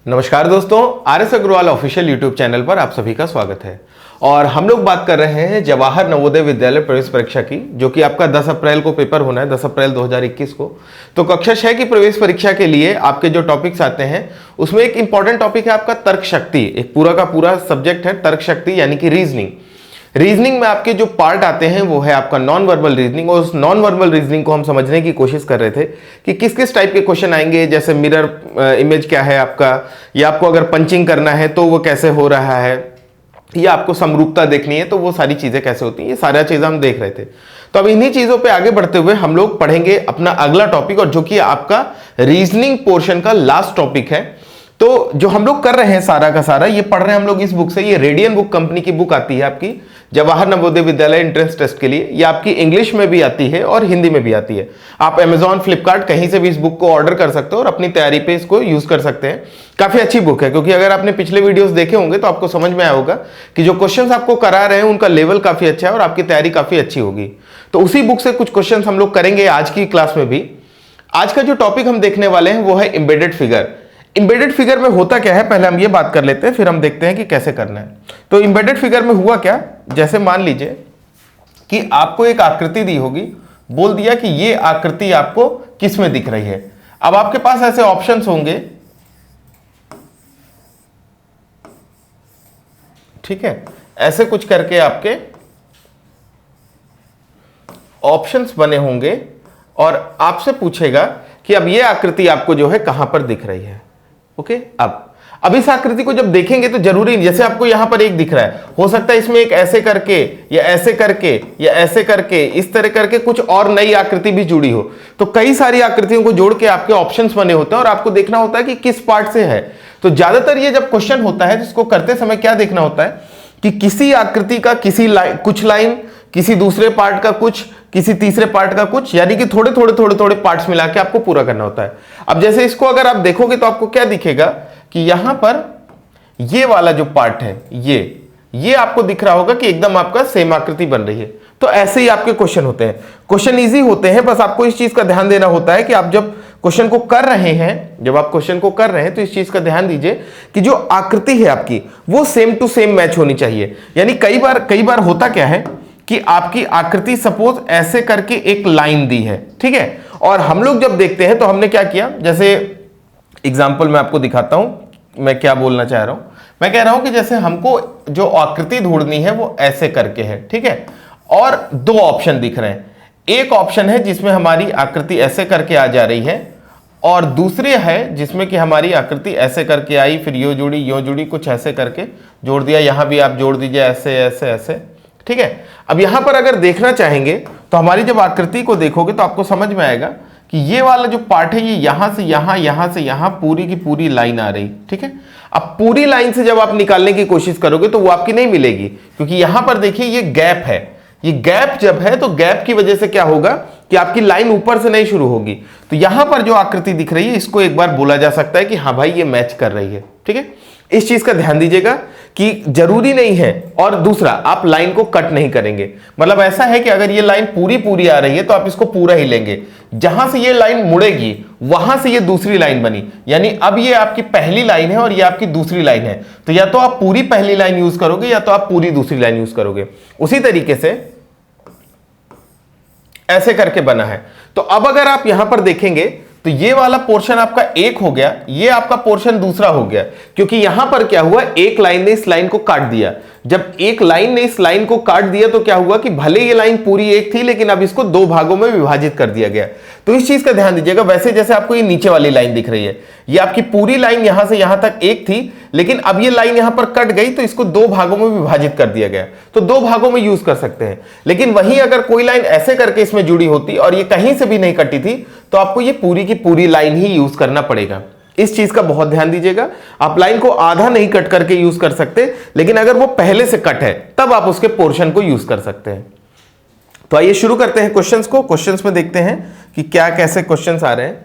नमस्कार दोस्तों, R S. Agrawal official YouTube channel पर आप सभी का स्वागत है। और हम लोग बात कर रहे हैं जवाहर नवोदय विद्यालय प्रवेश परीक्षा की, जो कि आपका 10 अप्रैल को पेपर होना है, 10 अप्रैल 2021 को। तो कक्षा 6 की प्रवेश परीक्षा के लिए आपके जो टॉपिक्स आते हैं उसमें एक इंपॉर्टेंट टॉपिक है आपका तर्क शक्ति। एक पूरा का पूरा सब्जेक्ट है तर्क शक्ति, यानी कि रीजनिंग। रीजनिंग में आपके जो पार्ट आते हैं वो है आपका नॉन वर्बल रीजनिंग, और उस नॉन वर्बल रीजनिंग को हम समझने की कोशिश कर रहे थे कि किस किस टाइप के क्वेश्चन आएंगे। जैसे मिरर इमेज क्या है आपका, या आपको अगर पंचिंग करना है तो वो कैसे हो रहा है, या आपको समरूपता देखनी है तो वो सारी चीजें कैसे होती हैं, ये सारा चीजें हम देख रहे थे। तो अब इन्हीं चीजों पे आगे बढ़ते हुए हम लोग पढ़ेंगे अपना अगला टॉपिक, और जो कि आपका रीजनिंग पोर्शन का लास्ट टॉपिक है। तो जो हम लोग कर रहे हैं सारा का सारा ये पढ़ रहे हैं हम लोग इस बुक से। ये रेडियन बुक कंपनी की बुक आती है आपकी जवाहर नवोदय विद्यालय एंट्रेंस टेस्ट के लिए। ये आपकी इंग्लिश में भी आती है और हिंदी में भी आती है। आप अमेजॉन, फ्लिपकार्ट कहीं से भी इस बुक को ऑर्डर कर सकते हो और अपनी तैयारी पे इसको यूज कर सकते हैं। काफी अच्छी बुक है, क्योंकि अगर आपने पिछले वीडियोस देखे होंगे तो आपको समझ में आया होगा कि जो क्वेश्चंस आपको करा रहे हैं उनका लेवल काफी अच्छा है और आपकी तैयारी काफी अच्छी होगी। तो उसी बुक से कुछ क्वेश्चन हम लोग करेंगे आज की क्लास में भी। आज का जो टॉपिक हम देखने वाले हैं वो है एम्बेडेड फिगर। एम्बेडेड फिगर में होता क्या है, पहले हम ये बात कर लेते हैं, फिर हम देखते हैं कि कैसे करना है। तो एम्बेडेड फिगर में हुआ क्या, जैसे मान लीजिए कि आपको एक आकृति दी होगी, बोल दिया कि ये आकृति आपको किस में दिख रही है। अब आपके पास ऐसे ऑप्शंस होंगे, ठीक है, ऐसे कुछ करके आपके ऑप्शंस बने होंगे और आपसे पूछेगा कि अब ये आकृति आपको जो है कहां पर दिख रही है। ओके, अब इस आकृति को जब देखेंगे तो जरूरी नहीं, जैसे आपको यहां पर एक दिख रहा है, हो सकता है इसमें एक ऐसे करके या ऐसे करके या ऐसे करके इस तरह करके कुछ और नई आकृति भी जुड़ी हो। तो कई सारी आकृतियों को जोड़ के आपके ऑप्शंस बने होते हैं और आपको देखना होता है कि किस पार्ट से है। तो ज्यादातर ये जब क्वेश्चन होता है जिसको करते समय क्या देखना होता है कि किसी आकृति का किसी लाइन, कुछ लाइन, किसी दूसरे पार्ट का कुछ, किसी तीसरे पार्ट का कुछ, यानी कि थोड़े थोड़े थोड़े थोड़े पार्ट्स मिला के आपको पूरा करना होता है। अब जैसे इसको अगर आप देखोगे तो आपको क्या दिखेगा कि यहां पर ये वाला जो पार्ट है ये आपको दिख रहा होगा कि एकदम आपका सेम आकृति बन रही है। तो ऐसे ही आपके क्वेश्चन होते हैं। क्वेश्चन इजी होते हैं, बस आपको इस चीज का ध्यान देना होता है कि आप जब क्वेश्चन को कर रहे हैं, तो इस चीज का ध्यान दीजिए कि जो आकृति है आपकी वो सेम टू सेम मैच होनी चाहिए। यानी कई बार होता क्या है कि आपकी आकृति सपोज ऐसे करके एक लाइन दी है, ठीक है, और हम लोग जब देखते हैं तो हमने क्या किया, जैसे एग्जांपल मैं आपको दिखाता हूं मैं क्या बोलना चाह रहा हूं। मैं कह रहा हूं कि जैसे हमको जो आकृति ढूंढनी है वो ऐसे करके है, ठीक है, और दो ऑप्शन दिख रहे हैं। एक ऑप्शन है जिसमें हमारी आकृति ऐसे करके आ जा रही है, और दूसरे है जिसमें कि हमारी आकृति ऐसे करके आई, फिर यो जुड़ी, कुछ ऐसे करके जोड़ दिया। यहां भी आप जोड़ दीजिए ऐसे ऐसे ऐसे, ठीक है। अब यहां पर अगर देखना चाहेंगे तो हमारी जब आकृति को देखोगे तो आपको समझ में आएगा कि ये वाला जो पार्ट है ये यहां से यहां पूरी की पूरी लाइन आ रही, ठीक है। अब पूरी लाइन से जब आप निकालने की कोशिश करोगे तो वो आपकी नहीं मिलेगी, क्योंकि यहां पर देखिए ये गैप है। ये गैप जब है तो गैप की वजह से क्या होगा कि आपकी लाइन ऊपर से नहीं शुरू होगी। तो यहां पर जो आकृति दिख रही है इसको एक बार बोला जा सकता है कि हाँ भाई ये मैच कर रही है, ठीक है। इस चीज का ध्यान दीजिएगा कि जरूरी नहीं है। और दूसरा, आप लाइन को कट नहीं करेंगे। मतलब ऐसा है कि अगर ये लाइन पूरी आ रही है तो आप इसको पूरा ही लेंगे। जहां से ये लाइन मुड़ेगी वहां से ये दूसरी लाइन बनी, यानी अब ये आपकी पहली लाइन है और ये आपकी दूसरी लाइन है। तो या तो आप पूरी पहली लाइन यूज करोगे या तो आप पूरी दूसरी लाइन यूज करोगे। उसी तरीके से ऐसे करके बना है। तो अब अगर आप यहां पर देखेंगे तो ये वाला पोर्शन आपका एक हो गया, ये आपका पोर्शन दूसरा हो गया, क्योंकि यहां पर क्या हुआ, एक लाइन ने इस लाइन को काट दिया। जब एक लाइन ने इस लाइन को काट दिया तो क्या हुआ कि भले ये लाइन पूरी एक थी लेकिन अब इसको दो भागों में विभाजित कर दिया गया। तो इस चीज का ध्यान दीजिएगा। वैसे जैसे आपको ये नीचे वाली लाइन दिख रही है, ये आपकी पूरी लाइन यहां से यहां तक एक थी, लेकिन अब ये लाइन यहां पर कट गई तो इसको दो भागों में विभाजित कर दिया गया। तो दो भागों में यूज कर सकते हैं। लेकिन वहीं अगर कोई लाइन ऐसे करके इसमें जुड़ी होती और ये कहीं से भी नहीं कटी थी तो आपको ये पूरी की पूरी लाइन ही यूज करना पड़ेगा। इस चीज का बहुत ध्यान दीजिएगा। आप लाइन को आधा नहीं कट करके यूज कर सकते, लेकिन अगर वो पहले से कट है तब आप उसके पोर्शन को यूज कर सकते हैं। तो आइए शुरू करते हैं क्वेश्चंस को। क्वेश्चंस में देखते हैं कि क्या कैसे क्वेश्चंस आ रहे हैं।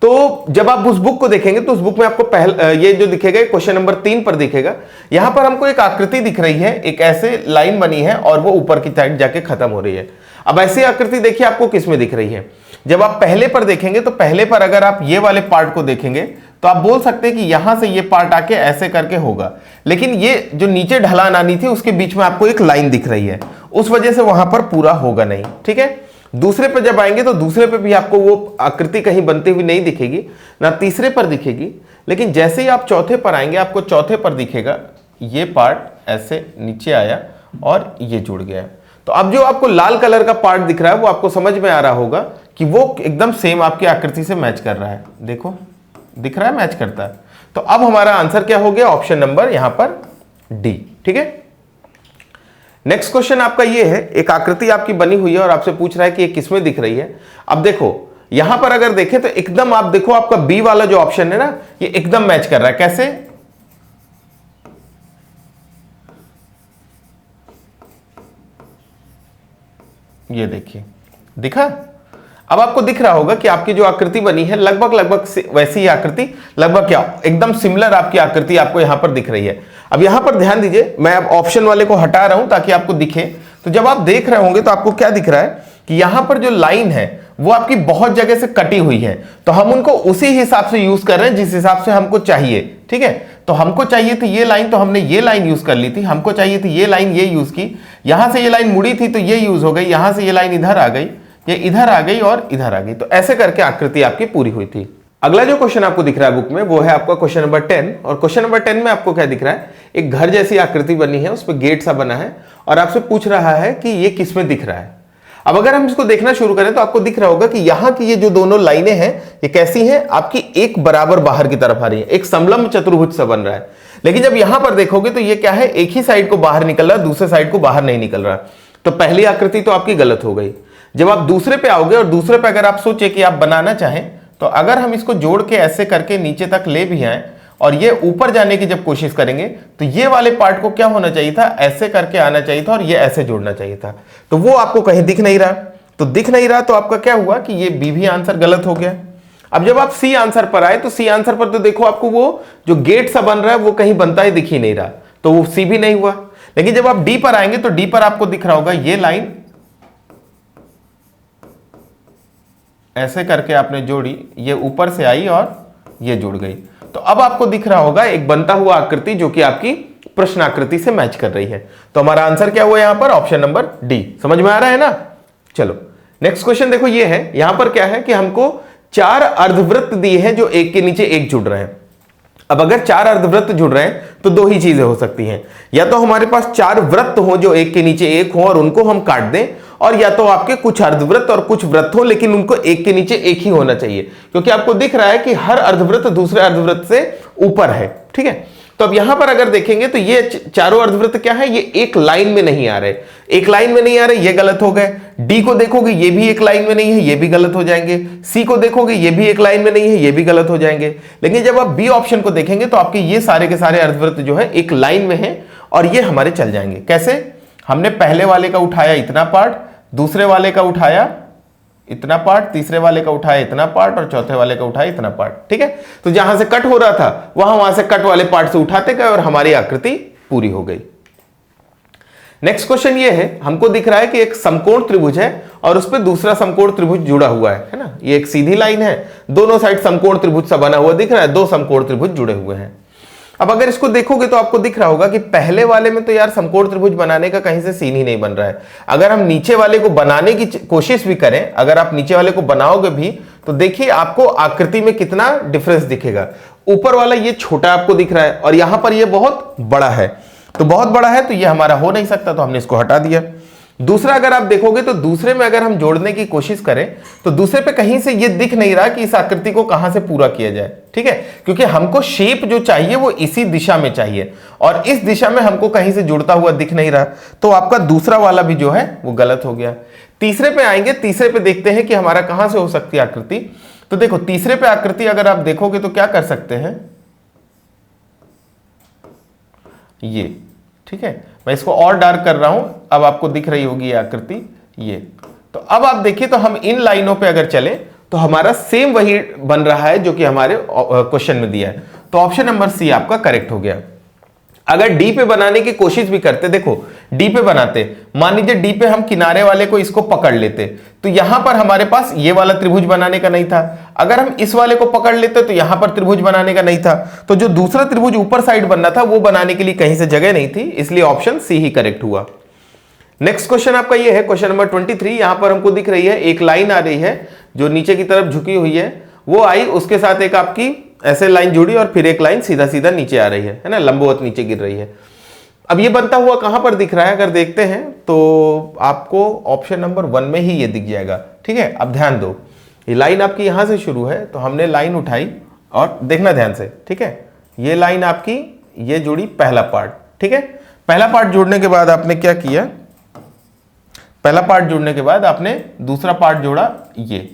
तो जब आप उस बुक को देखेंगे तो उस बुक में आपको ये जो दिखेगा क्वेश्चन नंबर 3 पर दिखेगा। यहां पर हमको एक आकृति दिख रही है, एक ऐसे लाइन बनी है और वो ऊपर की साइड जाके खत्म हो रही है। अब ऐसी आकृति देखिए आपको किस में दिख रही है। जब आप पहले पर देखेंगे तो पहले पर अगर आप ये वाले पार्ट को देखेंगे तो आप बोल सकते हैं कि यहां से ये पार्ट आके ऐसे करके होगा, लेकिन ये जो नीचे ढलान आनी थी उसके बीच में आपको एक लाइन दिख रही है, उस वजह से वहां पर पूरा होगा नहीं। ठीक है, दूसरे पे जब आएंगे तो दूसरे पे भी आपको वो आकृति कहीं बनती हुई नहीं दिखेगी, ना तीसरे पर दिखेगी, लेकिन जैसे ही आप चौथे पर आएंगे आपको चौथे पर दिखेगा ये पार्ट ऐसे नीचे आया और ये जुड़ गया। तो अब जो आपको लाल कलर का पार्ट दिख रहा है वो आपको समझ में आ रहा होगा कि वो एकदम सेम आपकी आकृति से मैच कर रहा है। देखो दिख रहा है, मैच करता है। तो अब हमारा आंसर क्या हो गया, ऑप्शन नंबर यहां पर डी। ठीक है, नेक्स्ट क्वेश्चन आपका ये है, एक आकृति आपकी बनी हुई है और आपसे पूछ रहा है कि ये किसमें दिख रही है। अब देखो यहां पर अगर देखें तो एकदम आप देखो आपका बी वाला जो ऑप्शन है ना, ये एकदम मैच कर रहा है। कैसे, ये देखिए दिखा। अब आपको दिख रहा होगा कि आपकी जो आकृति बनी है लगभग वैसी ही आकृति, लगभग क्या एकदम सिमिलर आपकी आकृति आपको यहां पर दिख रही है। अब यहां पर ध्यान दीजिए, मैं अब ऑप्शन वाले को हटा रहा हूं ताकि आपको दिखे। तो जब आप देख रहे होंगे तो आपको क्या दिख रहा है कि यहां पर जो लाइन है वो आपकी बहुत जगह से कटी हुई है, तो हम उनको उसी हिसाब से यूज कर रहे हैं जिस हिसाब से हमको चाहिए। ठीक है, तो हमको चाहिए थी ये लाइन तो हमने ये लाइन यूज कर ली थी, हमको चाहिए थी ये लाइन ये यूज की, यहां से ये लाइन मुड़ी थी तो ये यूज हो गई, यहां से ये लाइन इधर आ गई, ये इधर आ गई और इधर आ गई। तो ऐसे करके आकृति आपकी पूरी हुई थी। अगला जो क्वेश्चन आपको दिख रहा है बुक में वो है आपका क्वेश्चन नंबर 10। और क्वेश्चन नंबर 10 में आपको क्या दिख रहा है, एक घर जैसी आकृति बनी है, उस पर गेट सा बना है और आपसे पूछ रहा है कि ये किसमें दिख रहा है। अब अगर हम इसको देखना शुरू करें तो आपको दिख रहा होगा कि यहां की ये जो दोनों लाइनें हैं ये कैसी हैं, आपकी एक बराबर बाहर की तरफ आ रही है, एक समलंब चतुर्भुज सा बन रहा है। लेकिन जब यहां पर देखोगे तो ये क्या है, एक ही साइड को बाहर निकल रहा है, दूसरे साइड को बाहर नहीं निकल रहा। तो पहली आकृति तो आपकी गलत हो गई। जब आप दूसरे पे आओगे और दूसरे पे अगर आप सोचे कि आप बनाना चाहें तो अगर हम इसको जोड़ के ऐसे करके नीचे तक ले भी आए और ये ऊपर जाने की जब कोशिश करेंगे तो ये वाले पार्ट को क्या होना चाहिए था, ऐसे करके आना चाहिए था और ये ऐसे जोड़ना चाहिए था। तो वो आपको कहीं दिख नहीं रहा, तो दिख नहीं रहा तो आपका क्या हुआ कि ये बी भी आंसर गलत हो गया। अब जब आप सी आंसर पर आए तो सी आंसर पर तो देखो आपको वो जो गेट सा बन रहा है वो कहीं बनता ही दिख ही नहीं रहा, तो वो सी भी नहीं हुआ। लेकिन जब आप डी पर आएंगे तो डी पर आपको दिख रहा होगा ये लाइन ऐसे करके आपने जोड़ी, ये ऊपर से आई और ये जुड़ गई। तो अब आपको दिख रहा होगा एक बनता हुआ आकृति जो कि आपकी प्रश्न आकृति से मैच कर रही है। तो हमारा आंसर क्या हुआ यहां पर, ऑप्शन नंबर डी। समझ में आ रहा है ना। चलो नेक्स्ट क्वेश्चन देखो, ये है यहां पर क्या है कि हमको 4 अर्धवृत्त दिए हैं जो एक के नीचे एक जुड़ रहे हैं। अब अगर 4 अर्धवृत्त जुड़ रहे हैं तो दो ही चीजें हो सकती हैं, या तो हमारे पास 4 वृत्त हो जो एक के नीचे एक हो और उनको हम काट दें, और या तो आपके कुछ अर्धवृत्त और कुछ वृत्त हो लेकिन उनको एक के नीचे एक ही होना चाहिए, क्योंकि आपको दिख रहा है कि हर अर्धवृत्त दूसरे अर्धवृत्त से ऊपर है। ठीक है, तो अब यहां पर अगर देखेंगे तो ये चारों अर्धवृत्त क्या है, ये एक लाइन में नहीं आ रहे, एक लाइन में नहीं आ रहे, ये गलत हो गए। डी को देखोगे ये भी एक लाइन में नहीं है, ये भी गलत हो जाएंगे। सी को देखोगे ये भी एक लाइन में नहीं है, ये भी गलत हो जाएंगे। लेकिन जब आप बी ऑप्शन को देखेंगे तो आपके ये सारे के सारे अर्धवृत्त जो है एक लाइन में है और ये हमारे चल जाएंगे। कैसे, हमने पहले वाले का उठाया इतना पार्ट, दूसरे वाले का उठाया इतना पार्ट, तीसरे वाले का उठाया इतना पार्ट और चौथे वाले का उठाया इतना पार्ट। ठीक है, तो जहां से कट हो रहा था वहां से कट वाले पार्ट से उठाते गए और हमारी आकृति पूरी हो गई। नेक्स्ट क्वेश्चन ये है, हमको दिख रहा है कि एक समकोण त्रिभुज है और उस पर दूसरा समकोण त्रिभुज जुड़ा हुआ है ना। ये एक सीधी लाइन है, दोनों साइड समकोण त्रिभुज सा बना हुआ दिख रहा है, दो समकोण त्रिभुज जुड़े हुए हैं। अब अगर इसको देखोगे तो आपको दिख रहा होगा कि पहले वाले में तो यार समकोण त्रिभुज बनाने का कहीं से सीन ही नहीं बन रहा है। अगर हम नीचे वाले को बनाने की कोशिश भी करें, अगर आप नीचे वाले को बनाओगे भी तो देखिए आपको आकृति में कितना डिफरेंस दिखेगा। ऊपर वाला ये छोटा आपको दिख रहा है और यहां पर ये बहुत बड़ा है, तो बहुत बड़ा है तो ये हमारा हो नहीं सकता, तो हमने इसको हटा दिया। दूसरा अगर आप देखोगे तो दूसरे में अगर हम जोड़ने की कोशिश करें तो दूसरे पे कहीं से ये दिख नहीं रहा कि इस आकृति को कहां से पूरा किया जाए। ठीक है, क्योंकि हमको शेप जो चाहिए वो इसी दिशा में चाहिए और इस दिशा में हमको कहीं से जुड़ता हुआ दिख नहीं रहा, तो आपका दूसरा वाला भी जो है वो गलत हो गया। तीसरे पे आएंगे, तीसरे पे देखते हैं कि हमारा कहां से हो सकती है आकृति। तो देखो तीसरे पे आकृति अगर आप देखोगे तो क्या कर सकते हैं, ये ठीक है, मैं इसको और डार्क कर रहा हूं, अब आपको दिख रही होगी ये आकृति ये। तो अब आप देखिए तो हम इन लाइनों पे अगर चले तो हमारा सेम वही बन रहा है जो कि हमारे क्वेश्चन में दिया है। तो ऑप्शन नंबर सी आपका करेक्ट हो गया। अगर डी पे बनाने की कोशिश भी करते, देखो डी पे बनाते, मान लीजिए डी पे हम किनारे वाले को इसको पकड़ लेते, तो यहां पर हमारे पास ये वाला त्रिभुज बनाने का नहीं था। अगर हम इस वाले को पकड़ लेते तो यहां पर त्रिभुज बनाने का नहीं था। तो जो दूसरा त्रिभुज ऊपर साइड बनना था वो बनाने के लिए कहीं से जगह नहीं थी, इसलिए ऑप्शन सी ही करेक्ट हुआ। नेक्स्ट क्वेश्चन आपका ये है, क्वेश्चन नंबर 23। यहां पर हमको दिख रही है एक लाइन आ रही है जो नीचे की तरफ झुकी हुई है, वो आई, उसके साथ एक आपकी ऐसे लाइन जुड़ी और फिर एक लाइन सीधा सीधा नीचे आ रही है ना, लंबवत नीचे गिर रही है। अब ये बनता हुआ कहां पर दिख रहा है, अगर देखते हैं तो आपको ऑप्शन नंबर 1 में ही ये दिख जाएगा। ठीक है, अब ध्यान दो, ये लाइन आपकी यहां से शुरू है, तो हमने लाइन उठाई और देखना ध्यान से, ठीक है, ये लाइन आपकी ये जुड़ी पहला पार्ट। ठीक है, पहला पार्ट जोड़ने के बाद आपने क्या किया, पहला पार्ट जोड़ने के बाद आपने दूसरा पार्ट जोड़ा ये,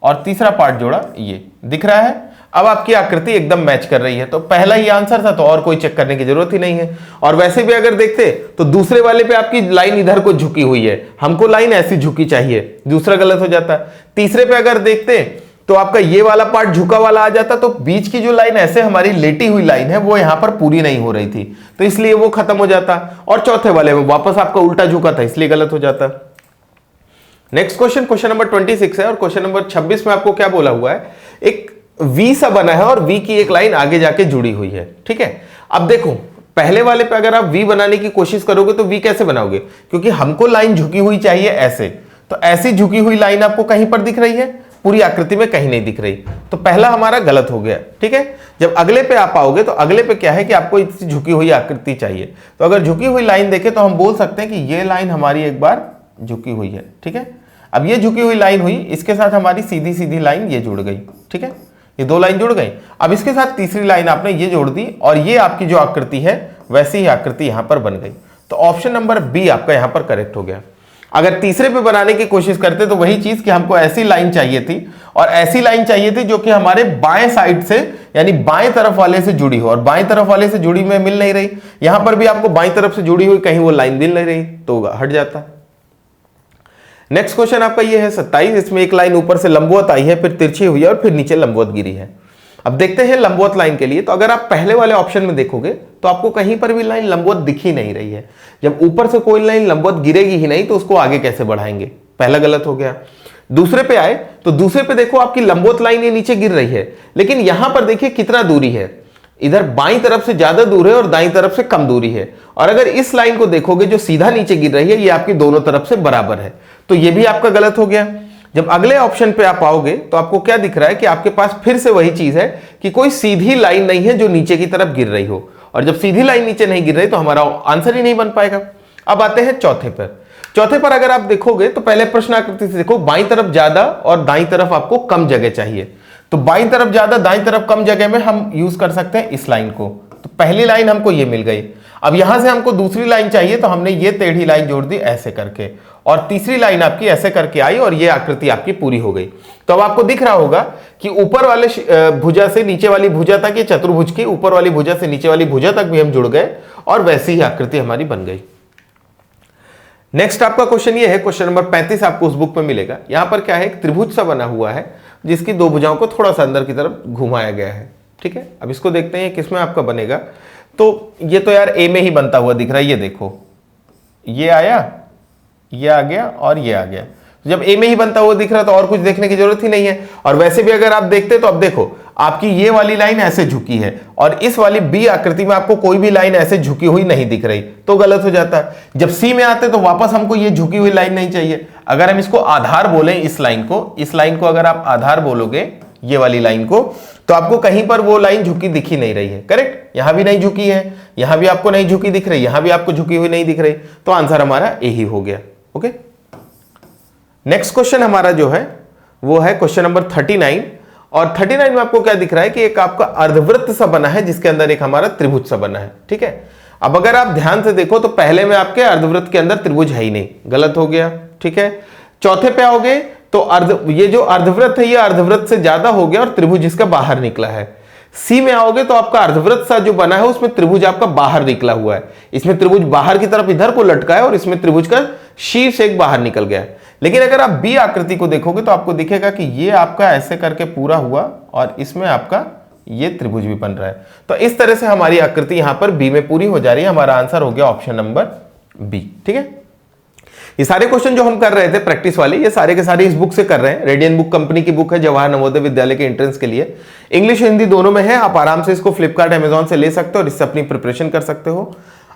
और तीसरा पार्ट जोड़ा ये, दिख रहा है। अब आपकी आकृति एकदम मैच कर रही है, तो पहला ही आंसर था, तो और कोई चेक करने की जरूरत ही नहीं है। और वैसे भी अगर देखते तो दूसरे वाले पे आपकी लाइन इधर को झुकी हुई है, हमको लाइन ऐसी झुकी चाहिए, दूसरा गलत हो जाता। तीसरे पे अगर देखते तो आपका ये वाला पार्ट झुका वाला आ जाता, तो बीच की जो लाइन ऐसे हमारी लेटी हुई लाइन है वो यहां पर पूरी नहीं हो रही थी, तो इसलिए वो खत्म हो जाता। और चौथे वाले में वापस आपका उल्टा झुका था, इसलिए गलत हो जाता। नेक्स्ट क्वेश्चन, क्वेश्चन नंबर 26 है, और क्वेश्चन नंबर 26 में आपको क्या बोला हुआ है, एक वी सा बना है और वी की एक लाइन आगे जाके जुड़ी हुई है। ठीक है, अब देखो पहले वाले पे अगर आप वी बनाने की कोशिश करोगे तो वी कैसे बनाओगे, क्योंकि हमको लाइन झुकी हुई चाहिए ऐसे, तो ऐसी झुकी हुई लाइन आपको कहीं पर दिख रही है, पूरी आकृति में कहीं नहीं दिख रही, तो पहला हमारा गलत हो गया। ठीक है, जब अगले पे आप आओगे तो अगले पे क्या है कि आपको इतनी झुकी हुई आकृति चाहिए, तो अगर झुकी हुई लाइन देखें तो हम बोल सकते हैं कि ये लाइन हमारी एक बार झुकी हुई है। ठीक है, अब ये झुकी हुई लाइन हुई, इसके साथ हमारी सीधी सीधी लाइन ये जुड़ गई। ठीक है, ये दो लाइन जुड़ गई। अब इसके साथ तीसरी लाइन आपने ये जोड़ दी, और ये आपकी जो आकृति है वैसी ही आकृति यहां पर बन गई, तो ऑप्शन नंबर बी आपका यहां पर करेक्ट हो गया। अगर तीसरे पे बनाने की कोशिश करते तो वही चीज कि हमको ऐसी लाइन चाहिए थी, और ऐसी लाइन चाहिए थी जो कि हमारे बाएं साइड से यानी बाएं तरफ वाले से जुड़ी हो, और बाएं तरफ वाले से जुड़ी में मिल नहीं रही, यहां पर भी आपको बाएं तरफ से जुड़ी हुई कहीं वो लाइन मिल नहीं रही, तो हट जाता। नेक्स्ट क्वेश्चन आपका ये है 27, इसमें एक लाइन ऊपर से लंबवत आई है, फिर तिरछी हुई है और फिर नीचे लंबवत गिरी है। अब देखते हैं लंबवत लाइन के लिए, तो अगर आप पहले वाले ऑप्शन में देखोगे तो आपको कहीं पर भी लाइन लंबवत दिख ही नहीं रही है। जब ऊपर से कोई लाइन लंबवत गिरेगी ही नहीं तो उसको आगे कैसे बढ़ाएंगे, पहला गलत हो गया। दूसरे पे आए तो दूसरे पे देखो आपकी लंबवत लाइन ये नीचे गिर रही है, लेकिन यहां पर देखिए कितना दूरी है, इधर बाईं तरफ से ज्यादा दूर है और दाईं तरफ से कम दूरी है। और अगर इस लाइन को देखोगे जो सीधा नीचे गिर रही है, ये आपकी दोनों तरफ से बराबर है, तो ये भी आपका गलत हो गया। जब अगले ऑप्शन पे आप आओगे तो आपको क्या दिख रहा है कि आपके पास फिर से वही चीज है कि कोई सीधी लाइन नहीं है जो नीचे की तरफ गिर रही हो, और जब सीधी लाइन नीचे नहीं गिर रही तो हमारा आंसर ही नहीं बन पाएगा। अब आते हैं चौथे पर। चौथे पर अगर आप देखोगे तो पहले प्रश्न आकृति से देखो, बाईं तरफ ज्यादा और दाईं तरफ आपको कम जगह चाहिए, तो बाईं तरफ ज्यादा दाईं तरफ कम जगह में हम यूज कर सकते हैं इस लाइन को। तो पहली लाइन हमको ये मिल गई। अब यहां से हमको दूसरी लाइन चाहिए, तो हमने ये टेढ़ी लाइन जोड़ दी ऐसे करके, और तीसरी लाइन आपकी ऐसे करके आई, और ये आकृति आपकी पूरी हो गई। तो अब आपको दिख रहा होगा कि ऊपर वाले भुजा से नीचे वाली भुजा तक, ये चतुर्भुज की ऊपर वाली भुजा से नीचे वाली भुजा तक भी हम जुड़ गए, और वैसी ही आकृति हमारी बन गई। नेक्स्ट आपका क्वेश्चन ये है, क्वेश्चन नंबर 35 आपको उस बुक में मिलेगा। यहां पर क्या है, एक त्रिभुज सा बना हुआ है जिसकी दो भुजाओं को थोड़ा सा अंदर की तरफ घुमाया गया है। ठीक है, अब इसको देखते हैं किसमें आपका बनेगा। तो ये तो यार ए में ही बनता हुआ दिख रहा है, ये देखो, ये आया, ये आ गया और ये आ गया। जब ए में ही बनता हुआ दिख रहा तो और कुछ देखने की जरूरत ही नहीं है। और वैसे भी अगर आप देखते तो अब देखो आपकी ये वाली लाइन ऐसे झुकी है, और इस वाली बी आकृति में आपको कोई भी लाइन ऐसे झुकी हुई नहीं दिख रही, तो गलत हो जाता है। जब सी में आते तो वापस हमको ये झुकी हुई लाइन नहीं चाहिए। अगर हम इसको आधार बोलें, इस लाइन को अगर आप आधार बोलोगे, ये वाली लाइन को, तो आपको कहीं पर वो लाइन झुकी दिख ही नहीं रही है। करेक्ट, यहां भी नहीं झुकी है, यहां भी आपको नहीं झुकी दिख रही, यहां भी आपको झुकी हुई नहीं दिख रही, तो आंसर हमारा ए ही हो गया। ओके, नेक्स्ट क्वेश्चन हमारा जो है वो है क्वेश्चन नंबर 39, और 39 में आपको क्या दिख रहा है कि एक आपका अर्धवृत्त सा बना है जिसके अंदर एक हमारा त्रिभुज सा बना है। ठीक है, अब अगर आप ध्यान से देखो तो पहले में आपके अर्धवृत्त के अंदर त्रिभुज है ही नहीं, गलत हो गया। ठीक है, चौथे पे आओगे तो ये जो अर्धवृत्त है ये अर्धवृत्त से ज्यादा हो गया और त्रिभुज इसका बाहर निकला है। सी में आओगे तो आपका अर्धवृत्त सा जो बना है उसमें त्रिभुज आपका बाहर निकला हुआ है, इसमें त्रिभुज बाहर की तरफ इधर को लटका है और इसमें त्रिभुज का शीर्ष एक बाहर निकल गया है। लेकिन अगर आप बी आकृति को देखोगे तो आपको दिखेगा कि ये आपका ऐसे करके पूरा हुआ और इसमें आपका ये त्रिभुज भी बन रहा है। तो इस तरह से हमारी आकृति यहां पर बी में पूरी हो जा रही है। हमारा आंसर हो गया ऑप्शन नंबर बी। ठीक है, ये सारे क्वेश्चन जो हम कर रहे थे प्रैक्टिस वाले, ये सारे के सारे इस बुक से कर रहे हैं। रेडियन बुक कंपनी की बुक है, जवाहर नवोदय विद्यालय के एंट्रेंस के लिए। इंग्लिश हिंदी दोनों में है। आप आराम से इसको फ्लिपकार्ट अमेजॉन से ले सकते हो और इससे अपनी प्रिपरेशन कर सकते हो।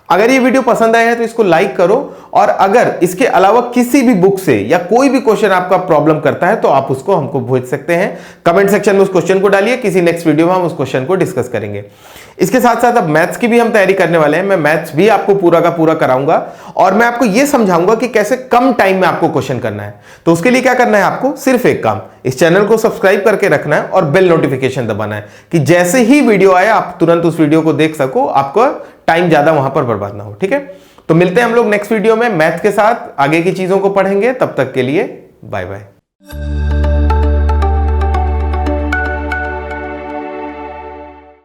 अगर ये वीडियो पसंद आया है तो इसको लाइक करो, और अगर इसके अलावा किसी भी बुक से या कोई भी क्वेश्चन आपका प्रॉब्लम करता है तो आप उसको हमको भेज सकते हैं। कमेंट सेक्शन में उस क्वेश्चन को डालिए, किसी नेक्स्ट वीडियो में हम उस क्वेश्चन को डिस्कस करेंगे। इसके साथ साथ अब मैथ्स की भी हम तैयारी करने वाले हैं। मैं मैथ्स भी आपको पूरा का पूरा कराऊंगा और मैं आपको यह समझाऊंगा कि कैसे कम टाइम में आपको क्वेश्चन करना है। तो उसके लिए क्या करना है, आपको सिर्फ एक काम, इस चैनल को सब्सक्राइब करके रखना है और बेल नोटिफिकेशन दबाना है कि जैसे ही वीडियो आए आप तुरंत उस वीडियो को देख सको, आपका टाइम ज्यादा वहां पर बर्बाद ना हो। ठीक है, तो मिलते हैं हम लोग नेक्स्ट वीडियो में मैथ के साथ, आगे की चीजों को पढ़ेंगे। तब तक के लिए बाय बाय।